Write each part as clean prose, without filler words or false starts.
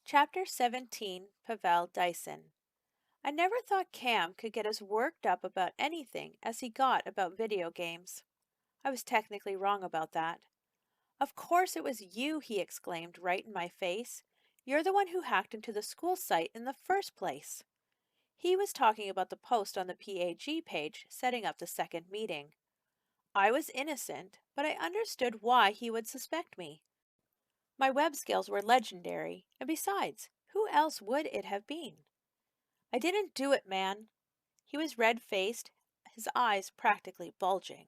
Chapter 17, Pavel Dyson. I never thought Cam could get as worked up about anything as he got about video games. I was technically wrong about that. Of course it was you, he exclaimed right in my face. You're the one who hacked into the school site in the first place. He was talking about the post on the PAG page setting up the second meeting. I was innocent, but I understood why he would suspect me. My web skills were legendary, and besides, who else would it have been? I didn't do it, man. He was red-faced, his eyes practically bulging.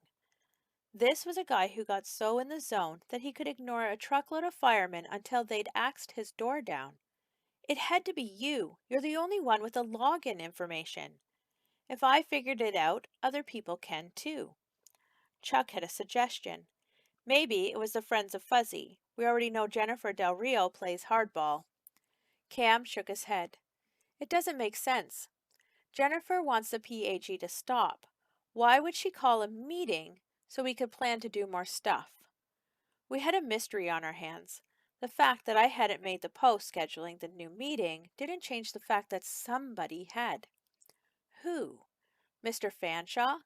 This was a guy who got so in the zone that he could ignore a truckload of firemen until they'd axed his door down. It had to be you. You're the only one with the login information. If I figured it out, other people can too. Chuck had a suggestion. Maybe it was the Friends of Fuzzy. We already know Jennifer Del Rio plays hardball. Cam shook his head. It doesn't make sense. Jennifer wants the PAG to stop. Why would she call a meeting so we could plan to do more stuff? We had a mystery on our hands. The fact that I hadn't made the post scheduling the new meeting didn't change the fact that somebody had. Who? Mr. Fanshawe?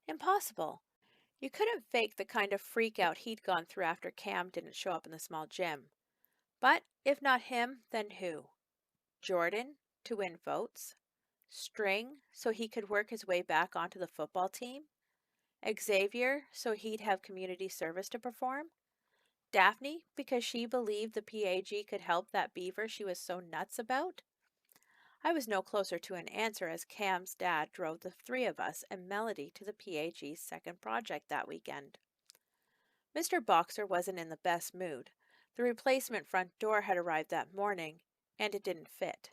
Impossible. You couldn't fake the kind of freak out he'd gone through after Cam didn't show up in the small gym. But if not him, then who? Jordan, to win votes? String, so he could work his way back onto the football team? Xavier, so he'd have community service to perform? Daphne, because she believed the PAG could help that beaver she was so nuts about? I was no closer to an answer as Cam's dad drove the three of us and Melody to the PAG's second project that weekend. Mr. Boxer wasn't in the best mood. The replacement front door had arrived that morning, and it didn't fit.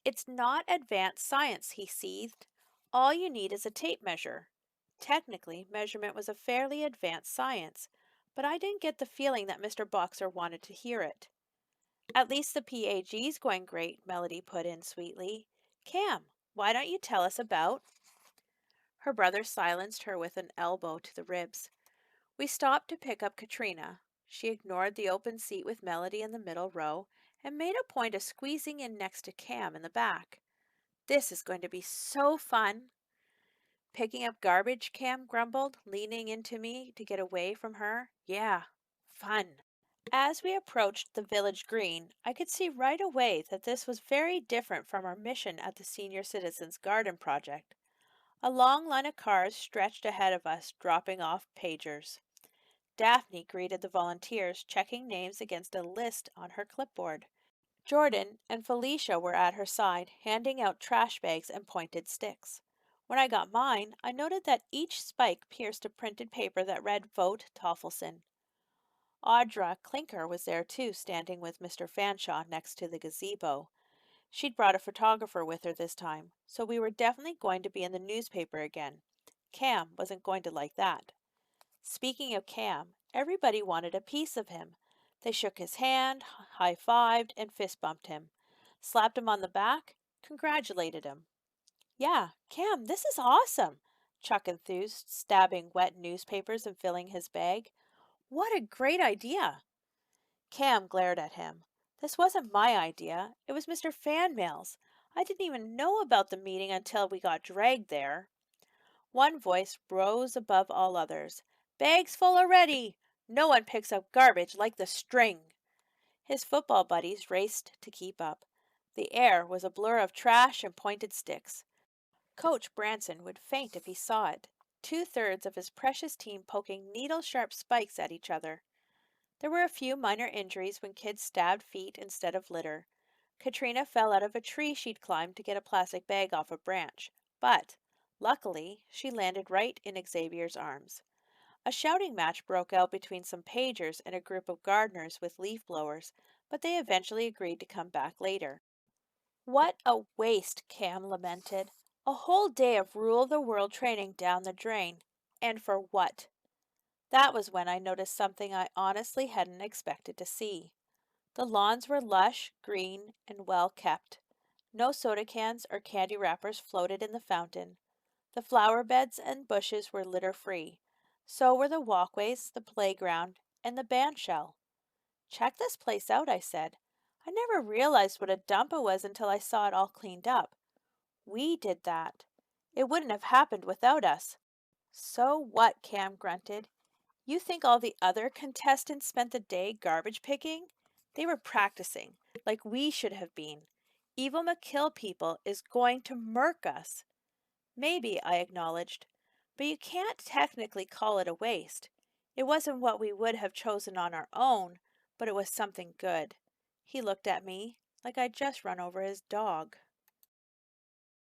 It's not advanced science, he seethed. All you need is a tape measure. Technically, measurement was a fairly advanced science, but I didn't get the feeling that Mr. Boxer wanted to hear it. At least the PAG's going great, Melody put in sweetly. Cam, why don't you tell us about? Her brother silenced her with an elbow to the ribs. We stopped to pick up Katrina. She ignored the open seat with Melody in the middle row and made a point of squeezing in next to Cam in the back. This is going to be so fun. Picking up garbage, Cam grumbled, leaning into me to get away from her. Yeah, fun. As we approached the village green, I could see right away that this was very different from our mission at the Senior Citizens Garden Project. A long line of cars stretched ahead of us, dropping off pagers. Daphne greeted the volunteers, checking names against a list on her clipboard. Jordan and Felicia were at her side, handing out trash bags and pointed sticks. When I got mine, I noted that each spike pierced a printed paper that read Vote Toffelson. Audra Clinker was there too, standing with Mr. Fanshawe next to the gazebo. She'd brought a photographer with her this time, so we were definitely going to be in the newspaper again. Cam wasn't going to like that. Speaking of Cam, everybody wanted a piece of him. They shook his hand, high-fived, and fist-bumped him. Slapped him on the back, congratulated him. Yeah, Cam, this is awesome, Chuck enthused, stabbing wet newspapers and filling his bag. What a great idea! Cam glared at him. This wasn't my idea. It was Mr. Fanmail's. I didn't even know about the meeting until we got dragged there. One voice rose above all others. Bags full already! No one picks up garbage like the string! His football buddies raced to keep up. The air was a blur of trash and pointed sticks. Coach Branson would faint if he saw it, two-thirds of his precious team poking needle-sharp spikes at each other. There were a few minor injuries when kids stabbed feet instead of litter. Katrina fell out of a tree she'd climbed to get a plastic bag off a branch, but, luckily, she landed right in Xavier's arms. A shouting match broke out between some pagers and a group of gardeners with leaf blowers, but they eventually agreed to come back later. What a waste, Cam lamented. A whole day of rule-of-the-world training down the drain. And for what? That was when I noticed something I honestly hadn't expected to see. The lawns were lush, green, and well kept. No soda cans or candy wrappers floated in the fountain. The flower beds and bushes were litter-free. So were the walkways, the playground, and the band shell. Check this place out, I said. I never realized what a dump it was until I saw it all cleaned up. We did that. It wouldn't have happened without us. So what? Cam grunted. You think all the other contestants spent the day garbage picking? They were practicing, like we should have been. Evil McKill people is going to murk us. Maybe, I acknowledged, but you can't technically call it a waste. It wasn't what we would have chosen on our own, but it was something good. He looked at me like I'd just run over his dog.